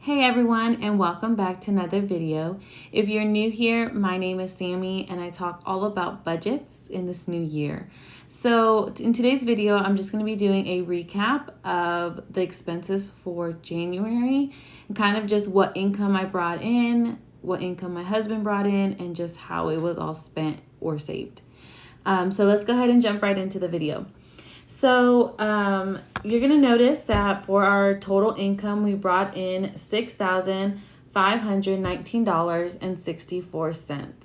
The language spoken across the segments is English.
Hey everyone, and welcome back to another video. If you're new here, my name is Sammie and I talk all about budgets in this new year. So in today's video, I'm just going to be doing a recap of the expenses for January and kind of just what income I brought in, what income my husband brought in, and just how it was all spent or saved. So let's go ahead and jump right into the video. So you're going to notice that for our total income, we brought in $6,519.64.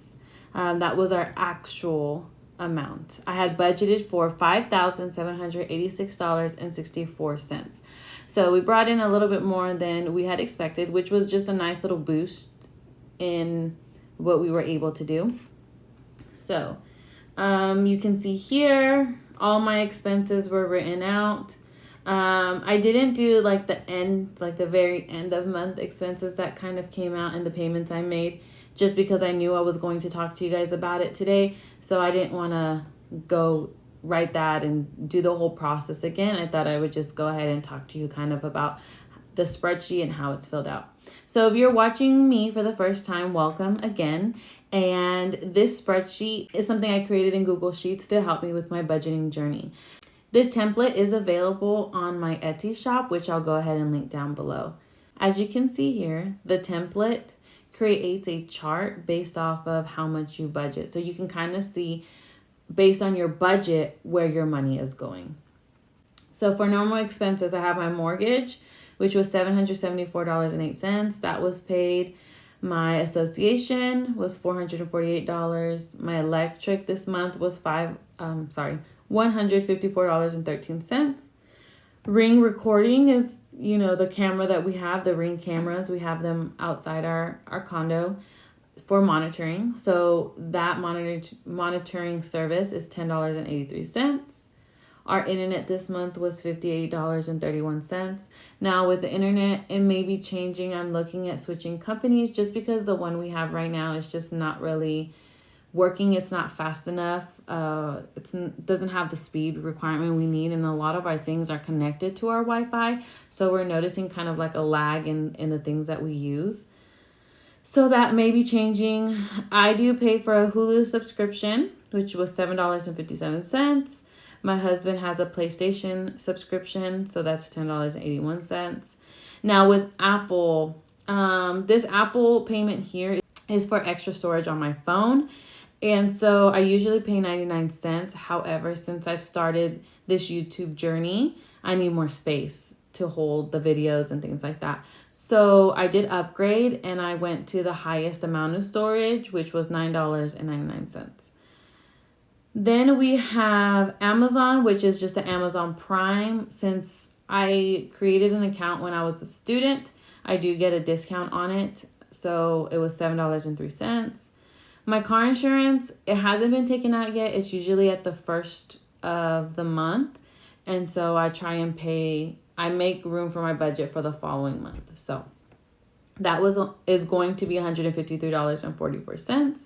That was our actual amount. I had budgeted for $5,786.64. So we brought in a little bit more than we had expected, which was just a nice little boost in what we were able to do. So you can see here, all my expenses were written out. I didn't do like the very end of month expenses that kind of came out and the payments I made, just because I knew I was going to talk to you guys about it today. So I didn't want to go write that and do the whole process again. I thought I would just go ahead and talk to you kind of about the spreadsheet and how it's filled out. So if you're watching me for the first time, welcome again. And this spreadsheet is something I created in Google Sheets to help me with my budgeting journey. This template is available on my Etsy shop, which I'll go ahead and link down below. As you can see here, the template creates a chart based off of how much you budget. So you can kind of see based on your budget where your money is going. So for normal expenses, I have my mortgage, which was $774.08. That was paid. My association was $448. My electric this month was $154.13. Ring recording is, the camera that we have, the Ring cameras. We have them outside our condo for monitoring. So that monitoring service is $10.83. Our internet this month was $58.31. Now with the internet, it may be changing. I'm looking at switching companies just because the one we have right now is just not really working. It's not fast enough. It doesn't have the speed requirement we need. And a lot of our things are connected to our Wi-Fi. So we're noticing kind of like a lag in the things that we use. So that may be changing. I do pay for a Hulu subscription, which was $7.57. My husband has a PlayStation subscription, so that's $10.81. Now with Apple, this Apple payment here is for extra storage on my phone. And so I usually pay 99 cents. However, since I've started this YouTube journey, I need more space to hold the videos and things like that. So I did upgrade and I went to the highest amount of storage, which was $9.99. Then we have Amazon, which is just the Amazon Prime. Since I created an account when I was a student, I do get a discount on it. So it was $7.03. My car insurance, it hasn't been taken out yet. It's usually at the first of the month. And so I try and I make room for my budget for the following month. So that is going to be $153.44.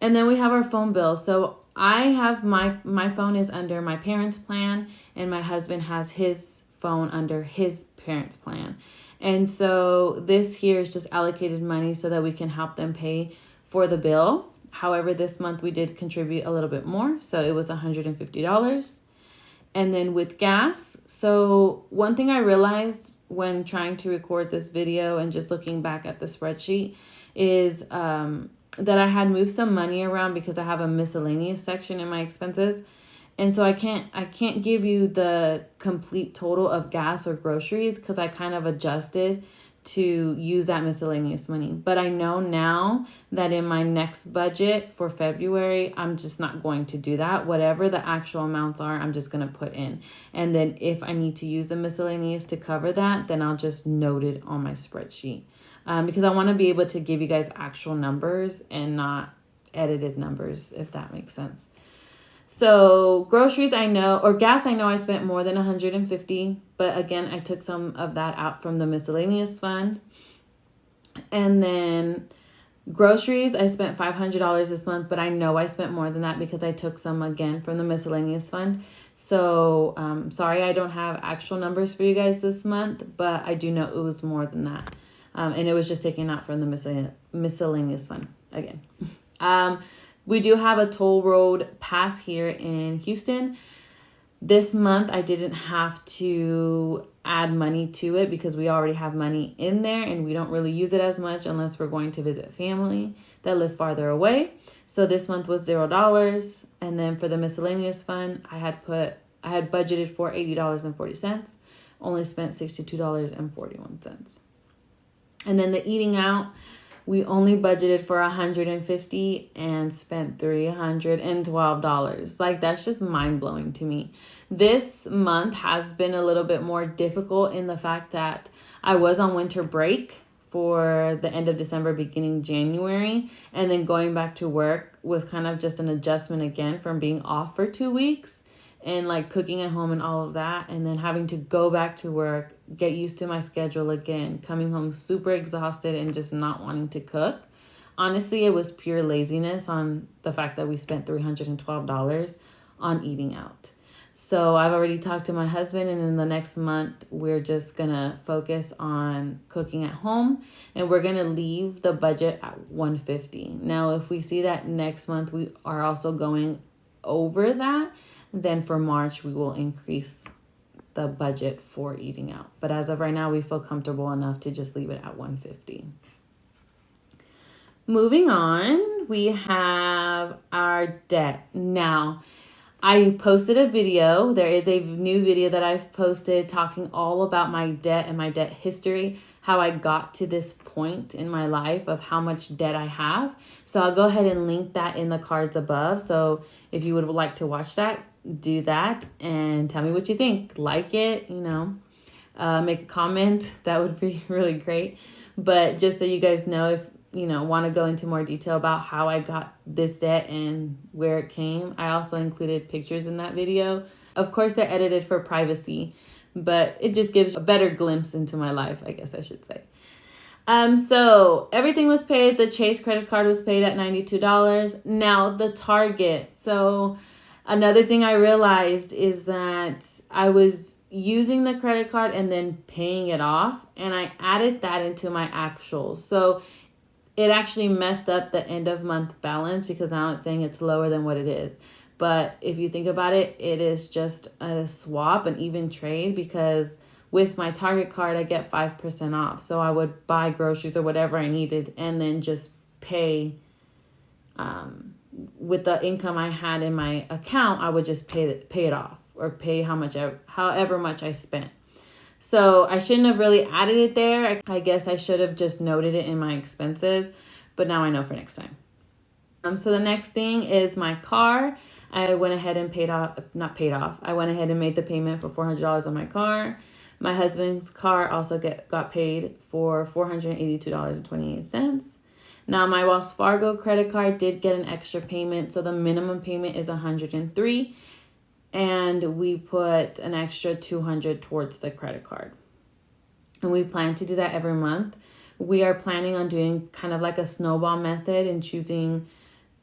And then we have our phone bill. So I have my phone is under my parents' plan, and my husband has his phone under his parents' plan. And so this here is just allocated money so that we can help them pay for the bill. However, this month we did contribute a little bit more, so it was $150. And then with gas, so one thing I realized when trying to record this video and just looking back at the spreadsheet is that I had moved some money around because I have a miscellaneous section in my expenses. And so I can't give you the complete total of gas or groceries because I kind of adjusted to use that miscellaneous money. But I know now that in my next budget for February, I'm just not going to do that. Whatever the actual amounts are, I'm just going to put in. And then if I need to use the miscellaneous to cover that, then I'll just note it on my spreadsheet. Because I want to be able to give you guys actual numbers and not edited numbers, if that makes sense. So groceries, gas, I know I spent more than $150, but again, I took some of that out from the miscellaneous fund. And then groceries, I spent $500 this month, but I know I spent more than that because I took some again from the miscellaneous fund. So sorry, I don't have actual numbers for you guys this month, but I do know it was more than that. And it was just taken out from the miscellaneous fund again. We do have a toll road pass here in Houston. This month, I didn't have to add money to it because we already have money in there and we don't really use it as much unless we're going to visit family that live farther away. So this month was $0. And then for the miscellaneous fund, I had budgeted for $80.40, only spent $62.41. And then the eating out, we only budgeted for $150 and spent $312. Like, that's just mind-blowing to me. This month has been a little bit more difficult in the fact that I was on winter break for the end of December, beginning January, and then going back to work was kind of just an adjustment again from being off for 2 weeks and like cooking at home and all of that, and then having to go back to work, get used to my schedule again, coming home super exhausted and just not wanting to cook. Honestly, it was pure laziness on the fact that we spent $312 on eating out. So I've already talked to my husband, and in the next month, we're just going to focus on cooking at home, and we're going to leave the budget at $150. Now, if we see that next month we are also going over that, then for March, we will increase the budget for eating out. But as of right now, we feel comfortable enough to just leave it at $150. Moving on, we have our debt. Now, I posted a video. There is a new video that I've posted talking all about my debt and my debt history, how I got to this point in my life of how much debt I have. So I'll go ahead and link that in the cards above. So if you would like to watch that, do that and tell me what you think. Like it, make a comment. That would be really great. But just so you guys know, if want to go into more detail about how I got this debt and where it came, I also included pictures in that video. Of course, they're edited for privacy, but it just gives a better glimpse into my life, I guess I should say. So everything was paid. The Chase credit card was paid at $92. Now the Target. So another thing I realized is that I was using the credit card and then paying it off, and I added that into my actuals. So it actually messed up the end of month balance because now it's saying it's lower than what it is. But if you think about it, it is just a swap, an even trade, because with my Target card, I get 5% off. So I would buy groceries or whatever I needed and then just pay with the income I had in my account. I would just pay it off or pay however much I spent. So I shouldn't have really added it there. I guess I should have just noted it in my expenses, but now I know for next time. So the next thing is my car. I went ahead and I went ahead and made the payment for $400 on my car. My husband's car also got paid for $482.28. Now my Wells Fargo credit card did get an extra payment, so the minimum payment is $103. And we put an extra $200 towards the credit card. And we plan to do that every month. We are planning on doing kind of like a snowball method and choosing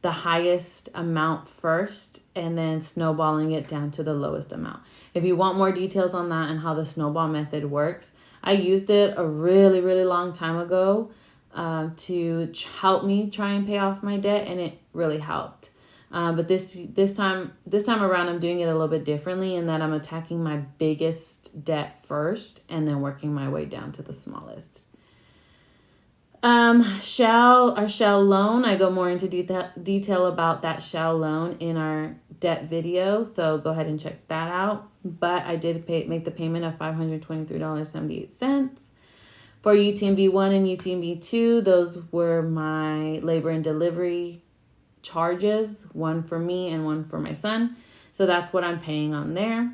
the highest amount first and then snowballing it down to the lowest amount. If you want more details on that and how the snowball method works, I used it a really, really long time ago to help me try and pay off my debt, and it really helped. But this time around, I'm doing it a little bit differently in that I'm attacking my biggest debt first and then working my way down to the smallest. Our Shell loan, I go more into detail about that Shell loan in our debt video, so go ahead and check that out. But I did make the payment of $523.78. For UTMB 1 and UTMB 2, those were my labor and delivery charges, one for me and one for my son. So that's what I'm paying on there.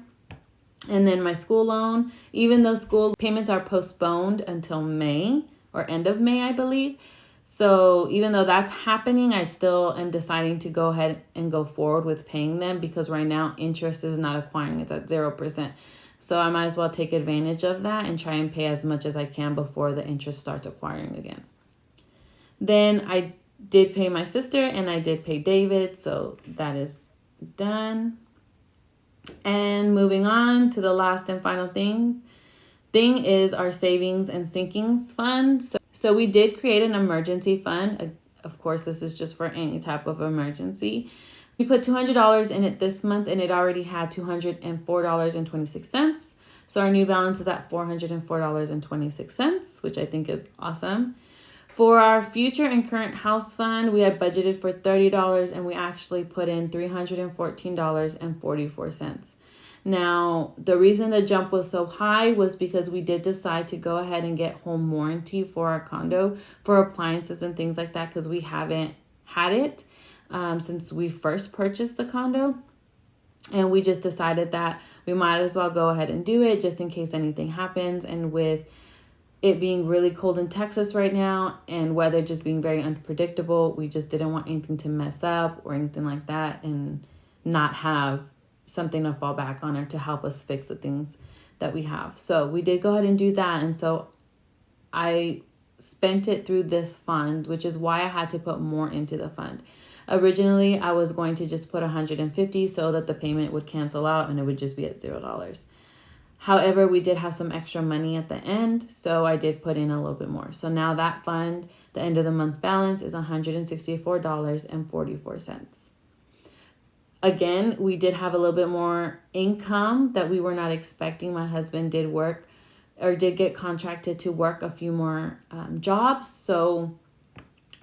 And then my school loan, even though school payments are postponed until May or end of May, I believe. So even though that's happening, I still am deciding to go ahead and go forward with paying them because right now interest is not acquiring. It's at 0%. So I might as well take advantage of that and try and pay as much as I can before the interest starts acquiring again. Then I did pay my sister and I did pay David, so that is done. And moving on to the last and final thing is our savings and sinkings fund. So we did create an emergency fund. Of course, this is just for any type of emergency. We put $200 in it this month, and it already had $204.26. So our new balance is at $404.26, which I think is awesome. For our future and current house fund, we had budgeted for $30, and we actually put in $314.44. Now, the reason the jump was so high was because we did decide to go ahead and get home warranty for our condo for appliances and things like that, because we haven't had it since we first purchased the condo. And we just decided that we might as well go ahead and do it just in case anything happens. And with it being really cold in Texas right now and weather just being very unpredictable, we just didn't want anything to mess up or anything like that, and not have something to fall back on or to help us fix the things that we have. So we did go ahead and do that. And so I spent it through this fund, which is why I had to put more into the fund. Originally, I was going to just put $150 so that the payment would cancel out and it would just be at $0. However, we did have some extra money at the end, so I did put in a little bit more. So now that fund, the end of the month balance is $164.44. Again, we did have a little bit more income that we were not expecting. My husband did get contracted to work a few more jobs, so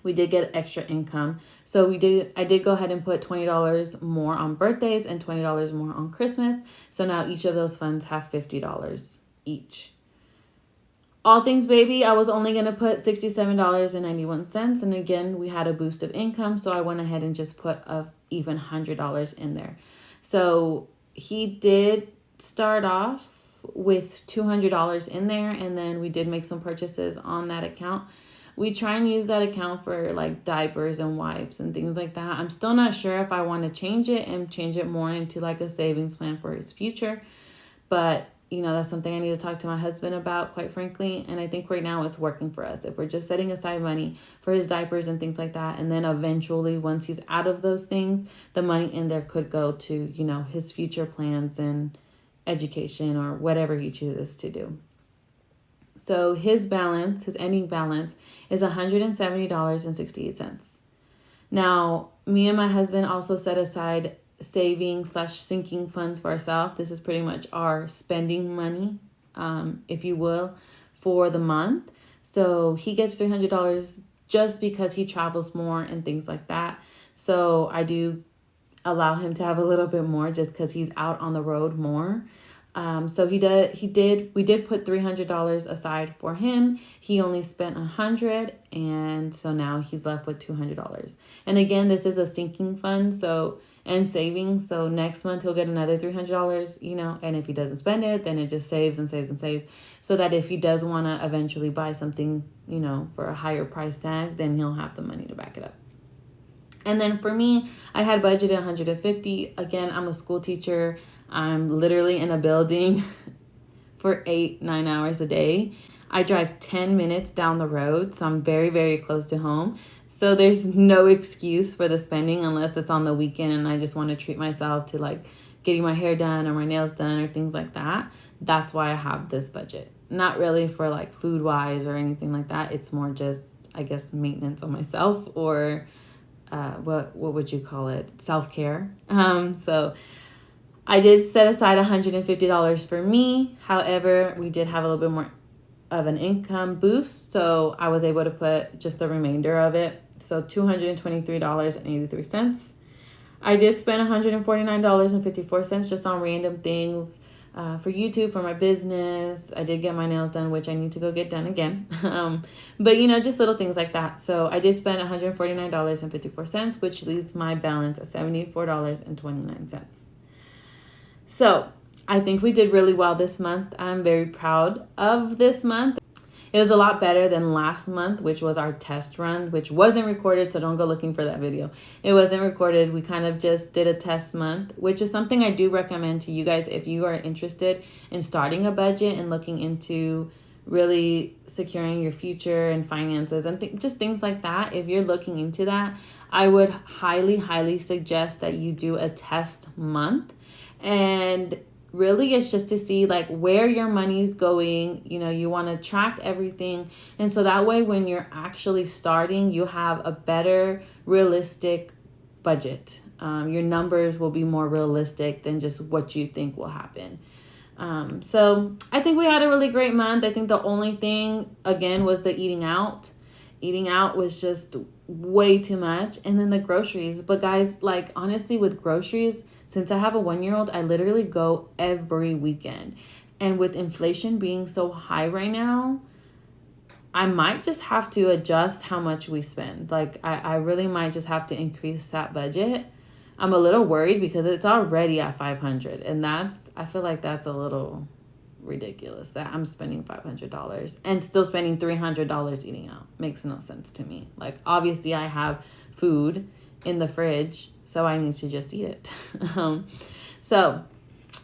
we did get extra income. So I did go ahead and put $20 more on birthdays and $20 more on Christmas. So now each of those funds have $50 each. All things baby, I was only going to put $67.91. And again, we had a boost of income, so I went ahead and just put a even $100 in there. So he did start off with $200 in there, and then we did make some purchases on that account. We try and use that account for like diapers and wipes and things like that. I'm still not sure if I want to change it and change it more into like a savings plan for his future. But, that's something I need to talk to my husband about, quite frankly. And I think right now it's working for us. If we're just setting aside money for his diapers and things like that, and then eventually once he's out of those things, the money in there could go to, his future plans and education or whatever he chooses to do. So his ending balance is $170.68. Now, me and my husband also set aside saving/sinking funds for ourselves. This is pretty much our spending money, if you will, for the month. So he gets $300 just because he travels more and things like that. So I do allow him to have a little bit more just because he's out on the road more. So we did put $300 aside for him. He only spent $100, and so now he's left with $200. And again, this is a sinking fund, and savings. So next month he'll get another $300, and if he doesn't spend it, then it just saves and saves and saves, so that if he does want to eventually buy something, for a higher price tag, then he'll have the money to back it up. And then for me, I had budgeted $150. Again, I'm a school teacher. I'm literally in a building for 8-9 hours a day. I drive 10 minutes down the road, so I'm very, very close to home. So there's no excuse for the spending unless it's on the weekend and I just want to treat myself to like getting my hair done or my nails done or things like that. That's why I have this budget. Not really for like food wise or anything like that. It's more just, I guess, maintenance on myself, or what would you call it? Self-care. So I did set aside $150 for me. However, we did have a little bit more of an income boost, so I was able to put just the remainder of it, so $223.83. I did spend $149.54 just on random things for YouTube, for my business. I did get my nails done, which I need to go get done again. But just little things like that. So I did spend $149.54, which leaves my balance at $74.29. So I think we did really well this month. I'm very proud of this month. It was a lot better than last month, which was our test run, which wasn't recorded, so don't go looking for that video. It wasn't recorded. We kind of just did a test month, which is something I do recommend to you guys if you are interested in starting a budget and looking into really securing your future and finances and just things like that. If you're looking into that, I would highly, highly suggest that you do a test month. And really it's just to see like where your money's going. You know, you want to track everything. And so that way when you're actually starting, you have a better realistic budget. Your numbers will be more realistic than just what you think will happen. So I think we had a really great month. I think the only thing, again, was the eating out. Eating out was just way too much. And then the groceries. But guys, like, honestly, with groceries, since I have a 1-year-old, I literally go every weekend. And with inflation being so high right now, I might just have to adjust how much we spend. Like, I really might just have to increase that budget. I'm a little worried because it's already at $500, and I feel like that's a little ridiculous that I'm spending $500 and still spending $300 eating out. Makes no sense to me. Like, obviously I have food in the fridge, so I need to just eat it. So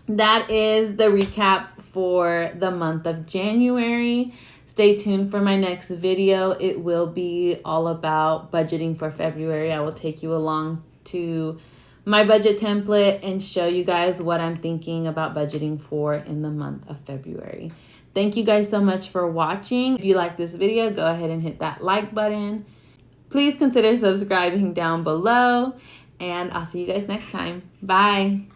that is the recap for the month of January. Stay tuned for my next video. It will be all about budgeting for February. I will take you along to my budget template and show you guys what I'm thinking about budgeting for in the month of February. Thank you guys so much for watching. If you like this video, go ahead and hit that like button. Please consider subscribing down below, and I'll see you guys next time. Bye.